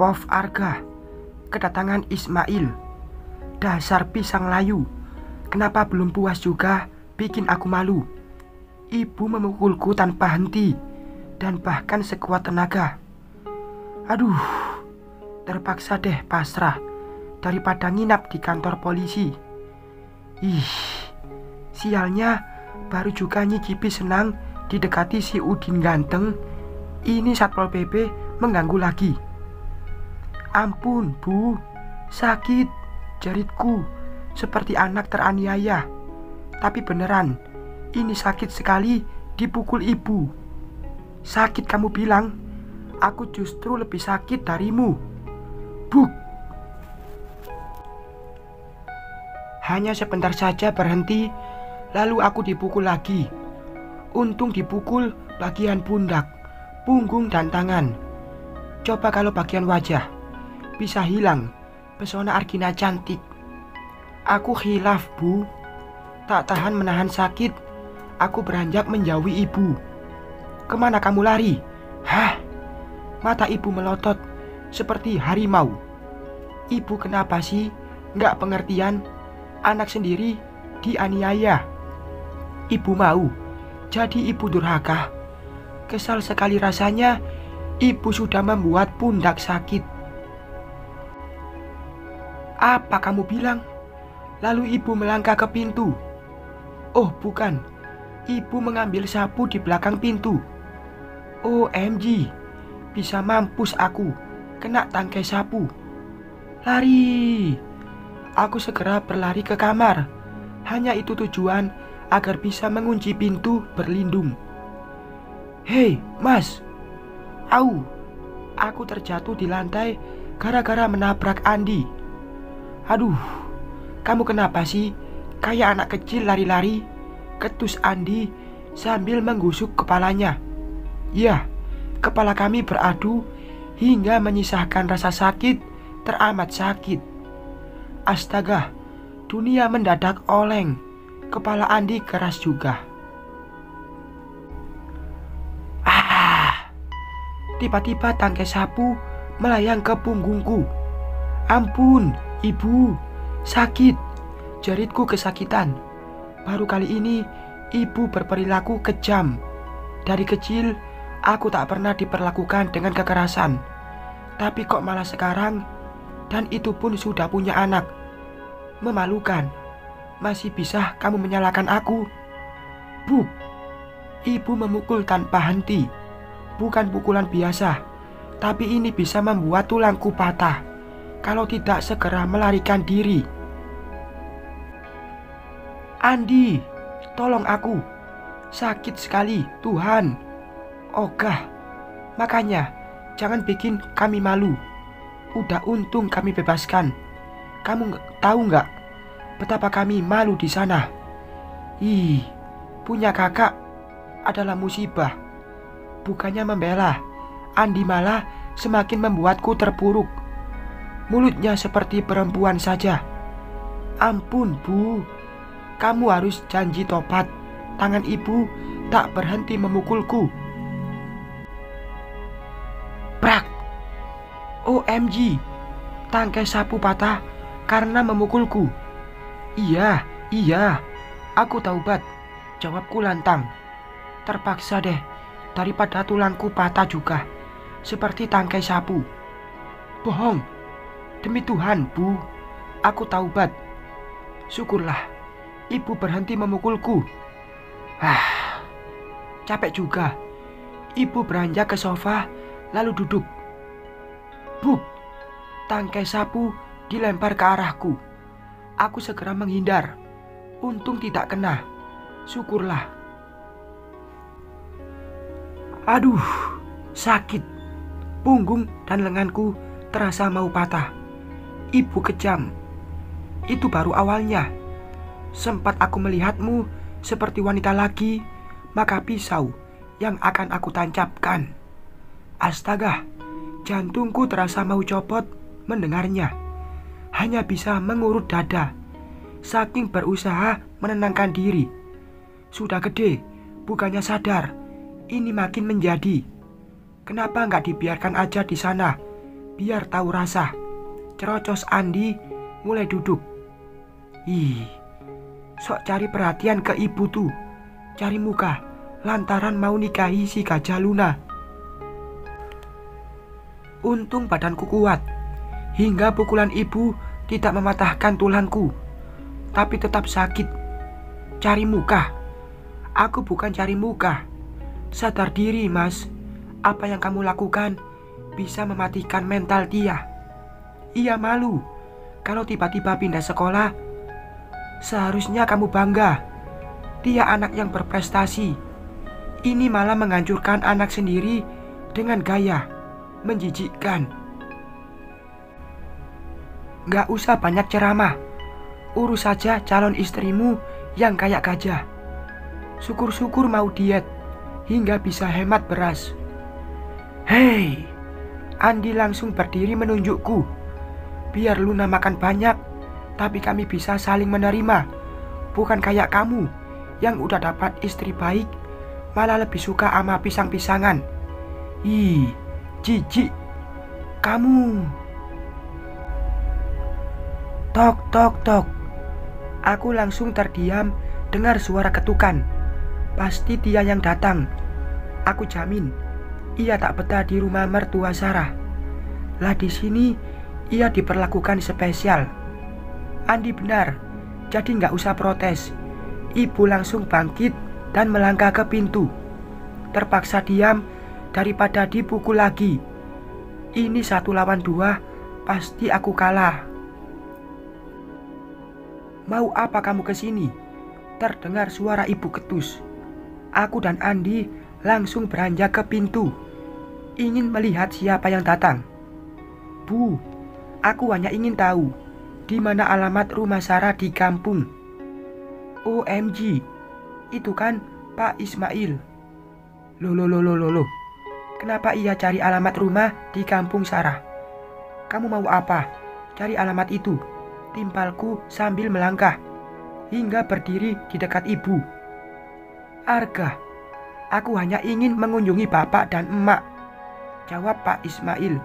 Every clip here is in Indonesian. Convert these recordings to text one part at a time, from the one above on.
Pof Arga, kedatangan Ismail. Dasar pisang layu, kenapa belum puas juga bikin aku malu? Ibu memukulku tanpa henti dan bahkan sekuat tenaga. Aduh, terpaksa deh pasrah daripada nginap di kantor polisi. Ih, sialnya baru juga nyicipi senang didekati si Udin ganteng. Ini Satpol PP mengganggu lagi. Ampun Bu, sakit jaritku seperti anak teraniaya. Tapi beneran, ini sakit sekali dipukul ibu. Sakit kamu bilang, aku justru lebih sakit darimu. Buk. Hanya sebentar saja berhenti, lalu aku dipukul lagi. Untung dipukul bagian pundak, punggung dan tangan. Coba kalau bagian wajah, bisa hilang pesona Argina cantik. Aku khilaf Bu. Tak tahan menahan sakit, aku beranjak menjauhi ibu. Kemana kamu lari? Hah? Mata ibu melotot seperti harimau. Ibu kenapa sih? Nggak pengertian. Anak sendiri dianiaya. Ibu mau jadi ibu durhaka. Kesal sekali rasanya. Ibu sudah membuat pundak sakit. Apa kamu bilang? Lalu ibu melangkah ke pintu. Oh bukan, ibu mengambil sapu di belakang pintu. OMG, bisa mampus aku kena tangkai sapu. Lari. Aku segera berlari ke kamar. Hanya itu tujuan, agar bisa mengunci pintu berlindung. Hei mas. Au. Aku terjatuh di lantai gara-gara menabrak Andi. Aduh, kamu kenapa sih? Kayak anak kecil lari-lari, ketus Andi sambil menggusuk kepalanya. Ya, kepala kami beradu hingga menyisahkan rasa sakit teramat sakit. Astaga, dunia mendadak oleng. Kepala Andi keras juga. Tiba-tiba tangkai sapu melayang ke punggungku. Ampun, ibu, sakit. Jaritku kesakitan. Baru kali ini ibu berperilaku kejam. Dari kecil aku tak pernah diperlakukan dengan kekerasan. Tapi kok malah sekarang, dan itu pun sudah punya anak. Memalukan. Masih bisa kamu menyalahkan aku? Buk. Ibu memukul tanpa henti. Bukan pukulan biasa, tapi ini bisa membuat tulangku patah kalau tidak segera melarikan diri. Andi, tolong aku. Sakit sekali, Tuhan. Ogah. Makanya, jangan bikin kami malu. Udah untung kami bebaskan. Kamu tahu nggak betapa kami malu di sana? Ih, punya kakak adalah musibah. Bukannya membela, Andi malah semakin membuatku terpuruk. Mulutnya seperti perempuan saja. Ampun Bu, kamu harus janji tobat. Tangan ibu tak berhenti memukulku. Brak. OMG, tangkai sapu patah karena memukulku. Iya, aku taubat. Jawabku lantang. Terpaksa deh, daripada tulangku patah juga seperti tangkai sapu. Bohong. Demi Tuhan Bu, aku taubat. Syukurlah ibu berhenti memukulku. Capek juga. Ibu beranjak ke sofa lalu duduk. Buk. Tangkai sapu dilempar ke arahku. Aku segera menghindar. Untung tidak kena. Syukurlah. Aduh, sakit. Punggung dan lenganku terasa mau patah. Ibu kejam. Itu baru awalnya. Sempat aku melihatmu seperti wanita lagi, maka pisau yang akan aku tancapkan. Astaga, jantungku terasa mau copot mendengarnya. Hanya bisa mengurut dada, saking berusaha menenangkan diri. Sudah gede, bukannya sadar. Ini makin menjadi. Kenapa nggak dibiarkan aja di sana, biar tahu rasa. Cerocos Andi mulai duduk. Ih, sok cari perhatian ke ibu tuh. Cari muka lantaran mau nikahi si Gajah Luna. Untung badanku kuat, hingga pukulan ibu tidak mematahkan tulangku. Tapi tetap sakit. Cari muka. Aku bukan cari muka. Sadar diri, Mas. Apa yang kamu lakukan bisa mematikan mental dia. Ia malu kalau tiba-tiba pindah sekolah. Seharusnya kamu bangga. Dia anak yang berprestasi. Ini malah menghancurkan anak sendiri dengan gaya menjijikkan. Gak usah banyak ceramah. Urus saja calon istrimu yang kayak gajah. Syukur-syukur mau diet hingga bisa hemat beras. Hei, Andi langsung berdiri menunjukku. Biar Luna makan banyak, tapi kami bisa saling menerima. Bukan kayak kamu yang udah dapat istri baik, malah lebih suka sama pisang-pisangan. Ih, jijik. Kamu. Tok, tok, tok. Aku langsung terdiam dengar suara ketukan. Pasti dia yang datang. Aku jamin, ia tak betah di rumah mertua Sarah. Lah di sini ia diperlakukan spesial. Andi benar, jadi nggak usah protes. Ibu langsung bangkit dan melangkah ke pintu. Terpaksa diam daripada dipukul lagi. Ini 1 lawan 2, pasti aku kalah. Mau apa kamu kesini? Terdengar suara ibu ketus. Aku dan Andi langsung beranjak ke pintu, ingin melihat siapa yang datang. Bu, aku hanya ingin tahu di mana alamat rumah Sarah di kampung. OMG, itu kan Pak Ismail. Loh. Kenapa ia cari alamat rumah di kampung Sarah? Kamu mau apa? Cari alamat itu. Timpalku sambil melangkah hingga berdiri di dekat ibu. Arga, aku hanya ingin mengunjungi bapak dan emak, jawab Pak Ismail.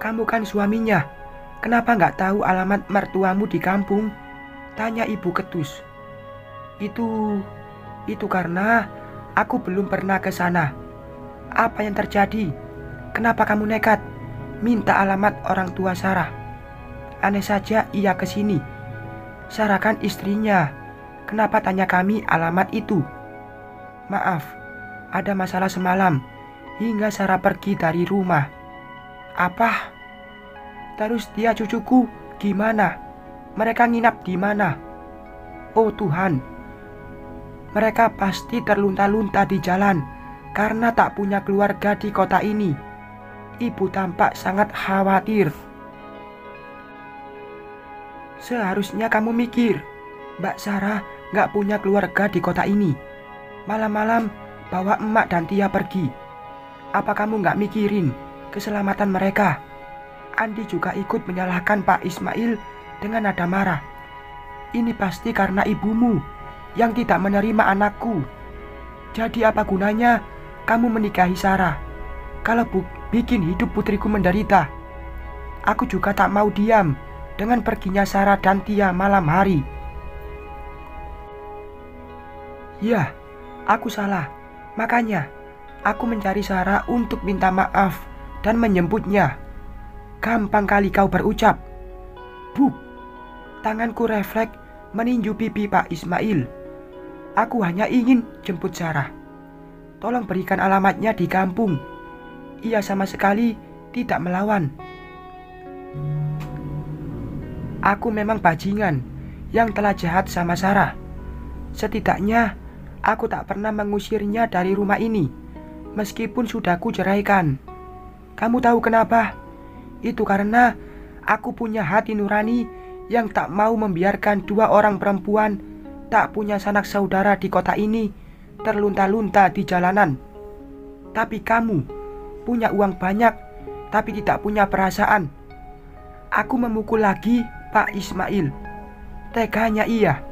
Kamu kan suaminya, kenapa nggak tahu alamat mertuamu di kampung? Tanya ibu ketus. Itu karena aku belum pernah ke sana. Apa yang terjadi? Kenapa kamu nekat minta alamat orang tua Sarah? Aneh saja ia ke sini. Sarah kan istrinya. Kenapa tanya kami alamat itu? Maaf, ada masalah semalam hingga Sarah pergi dari rumah. Apa? Terus dia cucuku gimana? Mereka nginap di mana? Oh Tuhan, mereka pasti terlunta-lunta di jalan karena tak punya keluarga di kota ini. Ibu tampak sangat khawatir. Seharusnya kamu mikir, Mbak Sarah gak punya keluarga di kota ini. Malam-malam bawa emak dan Tia pergi. Apa kamu gak mikirin keselamatan mereka? Andi juga ikut menyalahkan Pak Ismail dengan nada marah. Ini pasti karena ibumu yang tidak menerima anakku. Jadi apa gunanya kamu menikahi Sarah kalau bikin hidup putriku menderita? Aku juga tak mau diam dengan perginya Sarah dan Tia malam hari. Ya, aku salah. Makanya aku mencari Sarah untuk minta maaf dan menjemputnya. Gampang kali kau berucap. Buk, tanganku refleks meninju pipi Pak Ismail. Aku hanya ingin jemput Sarah. Tolong berikan alamatnya di kampung. Ia sama sekali tidak melawan. Aku memang bajingan yang telah jahat sama Sarah. Setidaknya aku tak pernah mengusirnya dari rumah ini, meskipun sudah kuceraikan. Kamu tahu kenapa? Itu karena aku punya hati nurani yang tak mau membiarkan 2 orang perempuan tak punya sanak saudara di kota ini terlunta-lunta di jalanan. Tapi kamu punya uang banyak tapi tidak punya perasaan. Aku memukul lagi Pak Ismail. Teganya ia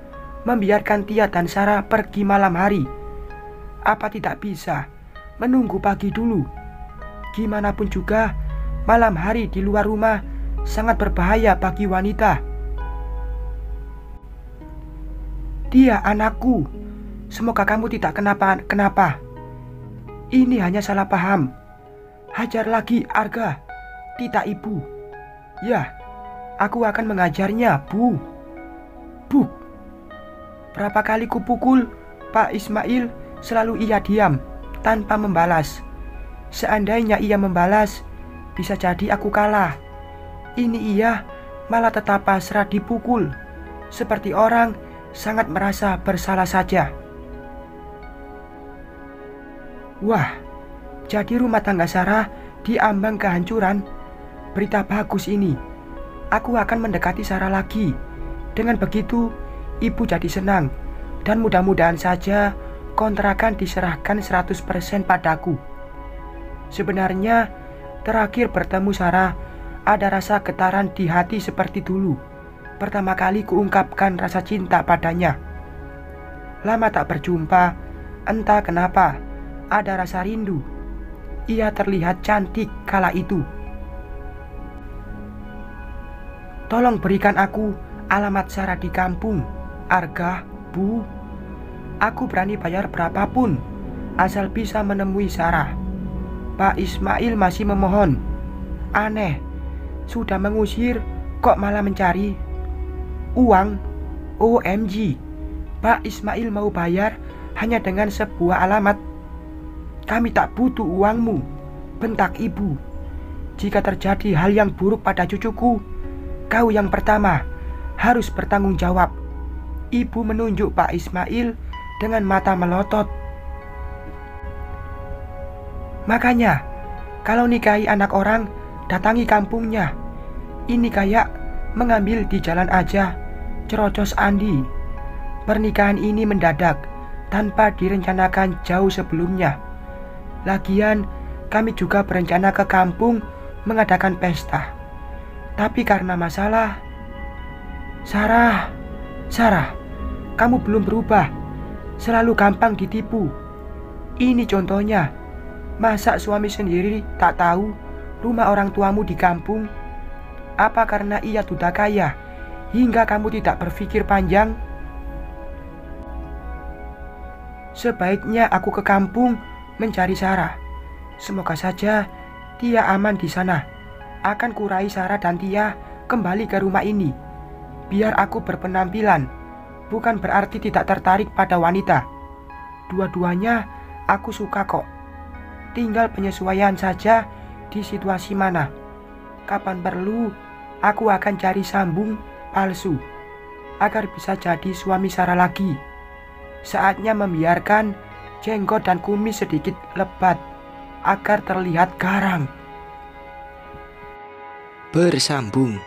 membiarkan Tia dan Sarah pergi malam hari. Apa tidak bisa menunggu pagi dulu Gimana pun juga, malam hari di luar rumah sangat berbahaya bagi wanita. Dia anakku. Semoga kamu tidak kenapa-kenapa. Ini hanya salah paham. Hajar lagi, Arga. Tidak, Ibu. Ya, aku akan mengajarnya, Bu. Bu. Berapa kali kupukul, Pak Ismail selalu ia diam tanpa membalas. Seandainya ia membalas, bisa jadi aku kalah. Ini ia malah tetap pasrah dipukul, seperti orang sangat merasa bersalah saja. Wah, jadi rumah tangga Sarah diambang kehancuran. Berita bagus ini. Aku akan mendekati Sarah lagi. Dengan begitu, ibu jadi senang. Dan mudah-mudahan saja kontrakan diserahkan 100% padaku. Sebenarnya, terakhir bertemu Sarah, ada rasa getaran di hati seperti dulu. Pertama kali kuungkapkan rasa cinta padanya. Lama tak berjumpa, entah kenapa, ada rasa rindu. Ia terlihat cantik kala itu. Tolong berikan aku alamat Sarah di kampung, Arga, Bu. Aku berani bayar berapapun, asal bisa menemui Sarah. Pak Ismail masih memohon. Aneh, sudah mengusir kok malah mencari uang. OMG, Pak Ismail mau bayar hanya dengan sebuah alamat. Kami tak butuh uangmu, bentak ibu. Jika terjadi hal yang buruk pada cucuku, kau yang pertama harus bertanggung jawab. Ibu menunjuk Pak Ismail dengan mata melotot. Makanya, kalau nikahi anak orang, datangi kampungnya. Ini kayak mengambil di jalan aja, cerocos Andi. Pernikahan ini mendadak, tanpa direncanakan jauh sebelumnya. Lagian, kami juga berencana ke kampung mengadakan pesta. Tapi karena masalah, Sarah, kamu belum berubah. Selalu gampang ditipu. Ini contohnya. Masa suami sendiri tak tahu rumah orang tuamu di kampung? Apa karena ia duda kaya hingga kamu tidak berpikir panjang? Sebaiknya aku ke kampung mencari Sarah. Semoga saja dia aman di sana. Akan kurai Sarah dan Tia kembali ke rumah ini. Biar aku berpenampilan, bukan berarti tidak tertarik pada wanita. Dua-duanya aku suka kok. Tinggal penyesuaian saja di situasi mana. Kapan perlu, aku akan cari sambung palsu agar bisa jadi suami Sarah lagi. Saatnya membiarkan jenggot dan kumis sedikit lebat agar terlihat garang. Bersambung.